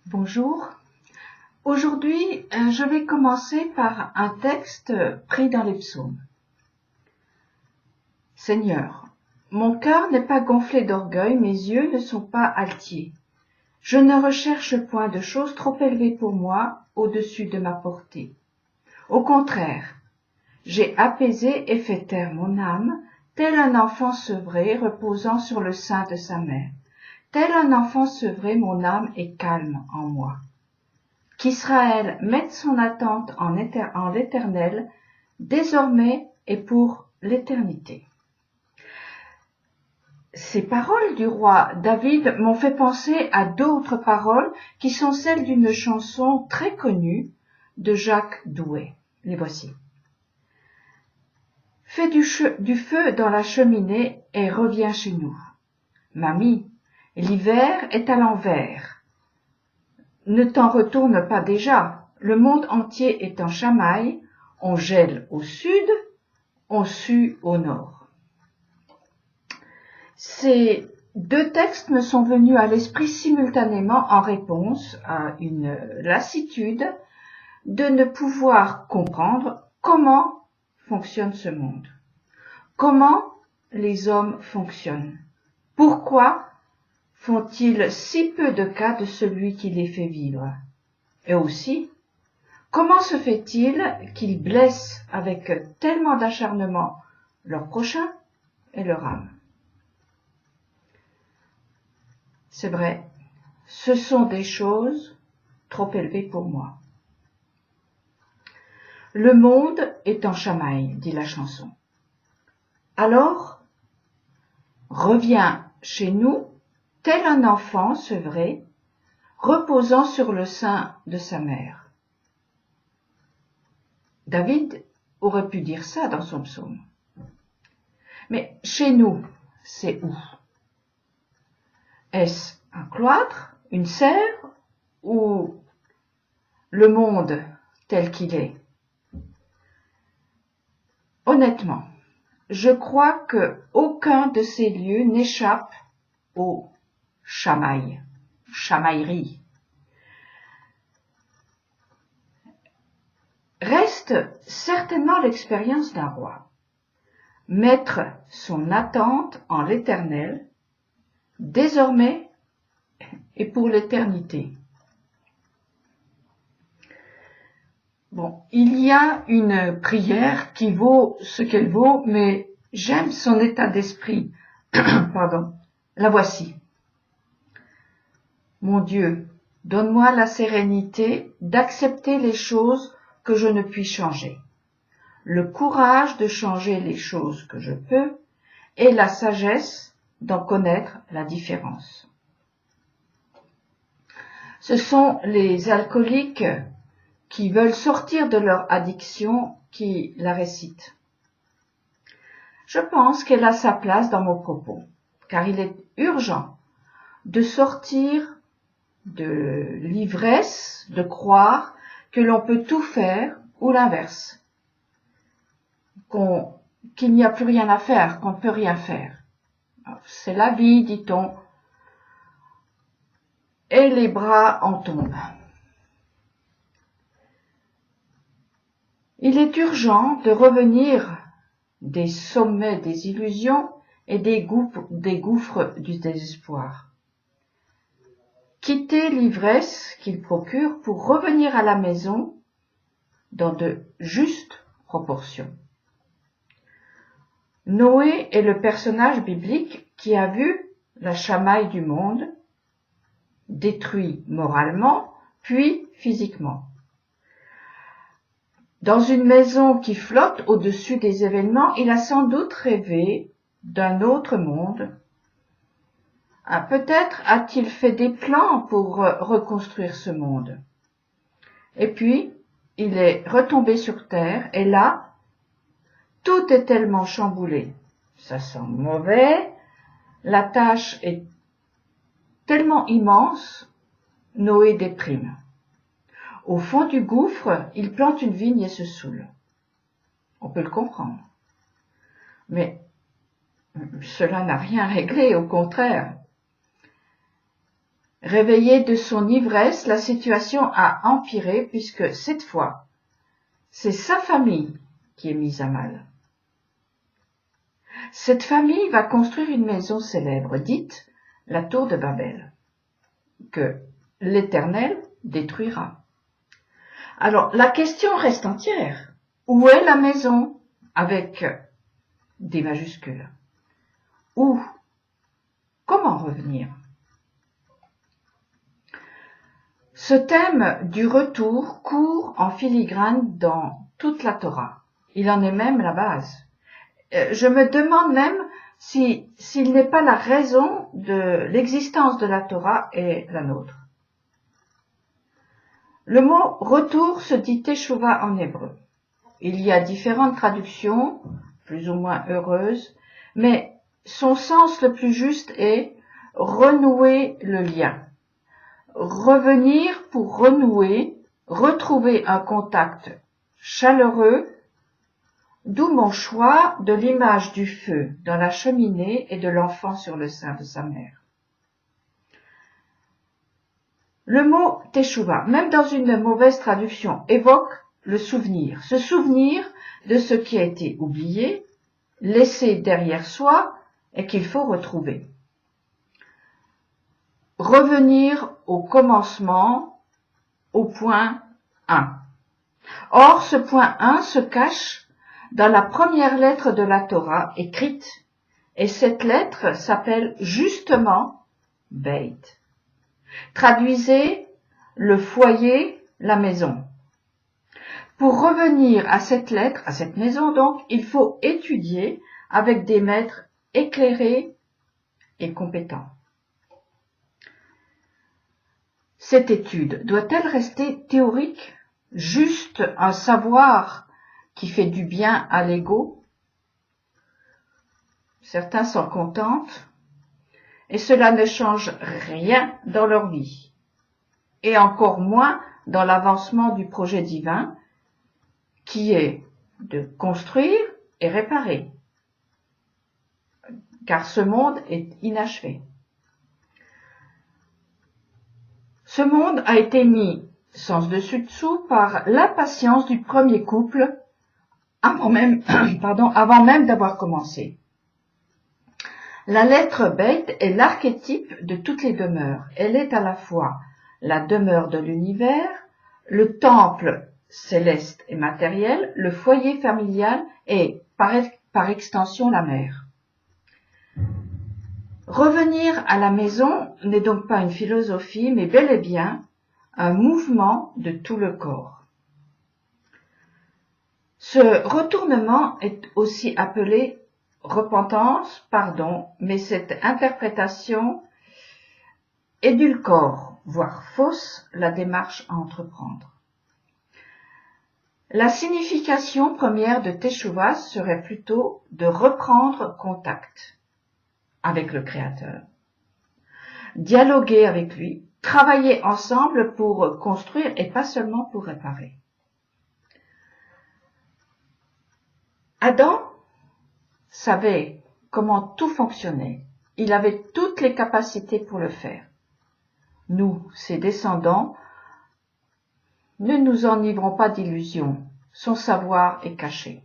Bonjour. Aujourd'hui, je vais commencer par un texte pris dans les psaumes. Seigneur, mon cœur n'est pas gonflé d'orgueil, mes yeux ne sont pas altiers. Je ne recherche point de choses trop élevées pour moi, au-dessus de ma portée. Au contraire, j'ai apaisé et fait taire mon âme, tel un enfant sevré reposant sur le sein de sa mère. Tel un enfant sevré, mon âme est calme en moi. Qu'Israël mette son attente en l'Éternel, désormais et pour l'éternité. Ces paroles du roi David m'ont fait penser à d'autres paroles qui sont celles d'une chanson très connue de Jacques Douai. Les voici. Fais du feu dans la cheminée et reviens chez nous. Mamie, l'hiver est à l'envers. Ne t'en retourne pas déjà, le monde entier est en chamaille, on gèle au sud, on sue au nord. Ces deux textes me sont venus à l'esprit simultanément en réponse à une lassitude de ne pouvoir comprendre comment fonctionne ce monde, comment les hommes fonctionnent, pourquoi font-ils si peu de cas de celui qui les fait vivre? Et aussi, comment se fait-il qu'ils blessent avec tellement d'acharnement leur prochain et leur âme? C'est vrai, ce sont des choses trop élevées pour moi. Le monde est en chamaille, dit la chanson. Alors, reviens chez nous, tel un enfant sevré, reposant sur le sein de sa mère. David aurait pu dire ça dans son psaume. Mais chez nous, c'est où? Est-ce un cloître, une serre ou le monde tel qu'il est? Honnêtement, je crois que aucun de ces lieux n'échappe au chamaillerie. Reste certainement l'expérience d'un roi. Mettre son attente en l'Éternel, désormais et pour l'éternité. Bon, il y a une prière qui vaut ce qu'elle vaut, mais j'aime son état d'esprit. Pardon. La voici. Mon Dieu, donne-moi la sérénité d'accepter les choses que je ne puis changer, le courage de changer les choses que je peux et la sagesse d'en connaître la différence. Ce sont les alcooliques qui veulent sortir de leur addiction qui la récitent. Je pense qu'elle a sa place dans mon propos, car il est urgent de sortir de l'ivresse de croire que l'on peut tout faire ou l'inverse, qu'il n'y a plus rien à faire, qu'on ne peut rien faire. C'est la vie, dit-on, et les bras en tombent. Il est urgent de revenir des sommets des illusions et des gouffres du désespoir. Quitter l'ivresse qu'il procure pour revenir à la maison dans de justes proportions. Noé est le personnage biblique qui a vu la chamaille du monde, détruit moralement, puis physiquement. Dans une maison qui flotte au-dessus des événements, il a sans doute rêvé d'un autre monde. Peut-être a-t-il fait des plans pour reconstruire ce monde. Et puis, il est retombé sur terre, et là, tout est tellement chamboulé. Ça sent mauvais, la tâche est tellement immense, Noé déprime. Au fond du gouffre, il plante une vigne et se saoule. On peut le comprendre. Mais cela n'a rien réglé, au contraire. Réveillé de son ivresse, la situation a empiré puisque cette fois, c'est sa famille qui est mise à mal. Cette famille va construire une maison célèbre, dite la tour de Babel, que l'Éternel détruira. Alors, la question reste entière. Où est la maison? Avec des majuscules. Où? Comment revenir? Ce thème du retour court en filigrane dans toute la Torah. Il en est même la base. Je me demande même s'il n'est pas la raison de l'existence de la Torah et la nôtre. Le mot retour se dit teshuva en hébreu. Il y a différentes traductions, plus ou moins heureuses, mais son sens le plus juste est renouer le lien. Revenir pour renouer, retrouver un contact chaleureux, d'où mon choix de l'image du feu dans la cheminée et de l'enfant sur le sein de sa mère. Le mot teshuva, même dans une mauvaise traduction, évoque le souvenir. Se souvenir de ce qui a été oublié, laissé derrière soi et qu'il faut retrouver. Revenir au commencement, au point 1. Or, ce point 1 se cache dans la première lettre de la Torah écrite, et cette lettre s'appelle justement Beit. Traduisez le foyer, la maison. Pour revenir à cette lettre, à cette maison donc, il faut étudier avec des maîtres éclairés et compétents. Cette étude doit-elle rester théorique, juste un savoir qui fait du bien à l'ego? Certains s'en contentent et cela ne change rien dans leur vie, et encore moins dans l'avancement du projet divin qui est de construire et réparer, car ce monde est inachevé. Ce monde a été mis sans dessus-dessous par l'impatience du premier couple avant même d'avoir commencé. La lettre Beit est l'archétype de toutes les demeures. Elle est à la fois la demeure de l'univers, le temple céleste et matériel, le foyer familial et, par extension, la mère. Revenir à la maison n'est donc pas une philosophie, mais bel et bien un mouvement de tout le corps. Ce retournement est aussi appelé repentance, pardon, mais cette interprétation édulcore, voire fausse, la démarche à entreprendre. La signification première de Teshuvah serait plutôt de reprendre contact avec le Créateur, dialoguer avec lui, travailler ensemble pour construire et pas seulement pour réparer. Adam savait comment tout fonctionnait. Il avait toutes les capacités pour le faire. Nous, ses descendants, ne nous enivrons pas d'illusions. Son savoir est caché.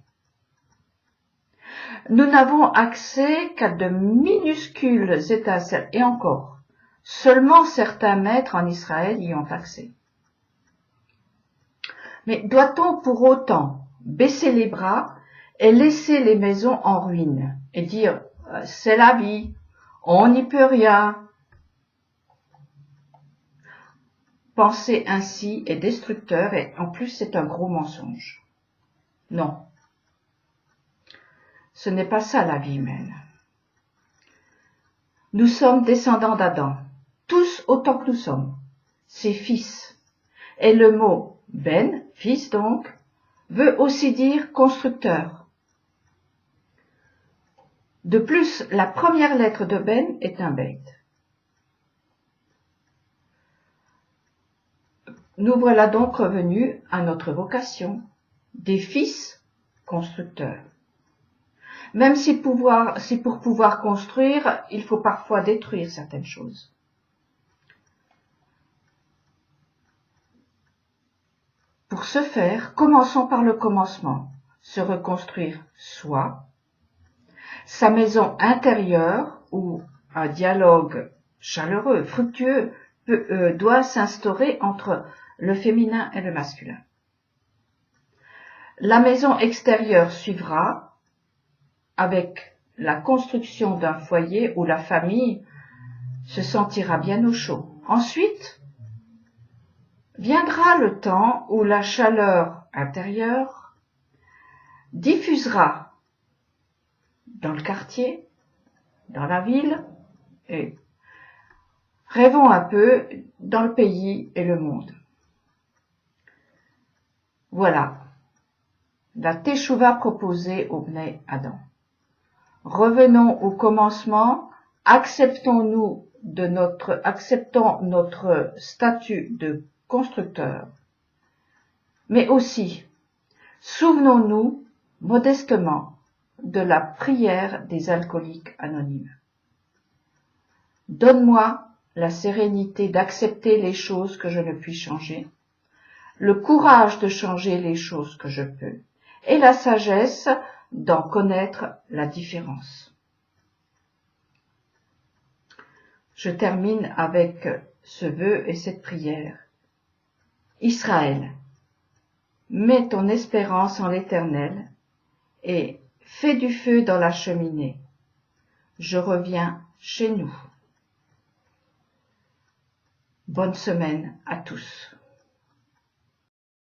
Nous n'avons accès qu'à de minuscules étincelles, et encore, seulement certains maîtres en Israël y ont accès. Mais doit-on pour autant baisser les bras et laisser les maisons en ruine et dire « c'est la vie, on n'y peut rien ». Penser ainsi est destructeur et en plus c'est un gros mensonge. Non, ce n'est pas ça la vie humaine. Nous sommes descendants d'Adam, tous autant que nous sommes, ses fils. Et le mot « ben », fils donc, veut aussi dire constructeur. De plus, la première lettre de Ben est un Beit. Nous voilà donc revenus à notre vocation, des fils constructeurs. Même si pour pouvoir construire, il faut parfois détruire certaines choses. ce faire, commençons par le commencement, se reconstruire soi, sa maison intérieure où un dialogue chaleureux, fructueux doit s'instaurer entre le féminin et le masculin. La maison extérieure suivra avec la construction d'un foyer où la famille se sentira bien au chaud. Ensuite, viendra le temps où la chaleur intérieure diffusera dans le quartier, dans la ville, et rêvons un peu dans le pays et le monde. Voilà la teshuva proposée au Bnei Adam. Revenons au commencement, acceptons notre statut de constructeur, mais aussi souvenons-nous modestement de la prière des alcooliques anonymes. Donne-moi la sérénité d'accepter les choses que je ne puis changer, le courage de changer les choses que je peux, et la sagesse d'en connaître la différence. Je termine avec ce vœu et cette prière. Israël, mets ton espérance en l'Éternel et fais du feu dans la cheminée. Je reviens chez nous. Bonne semaine à tous.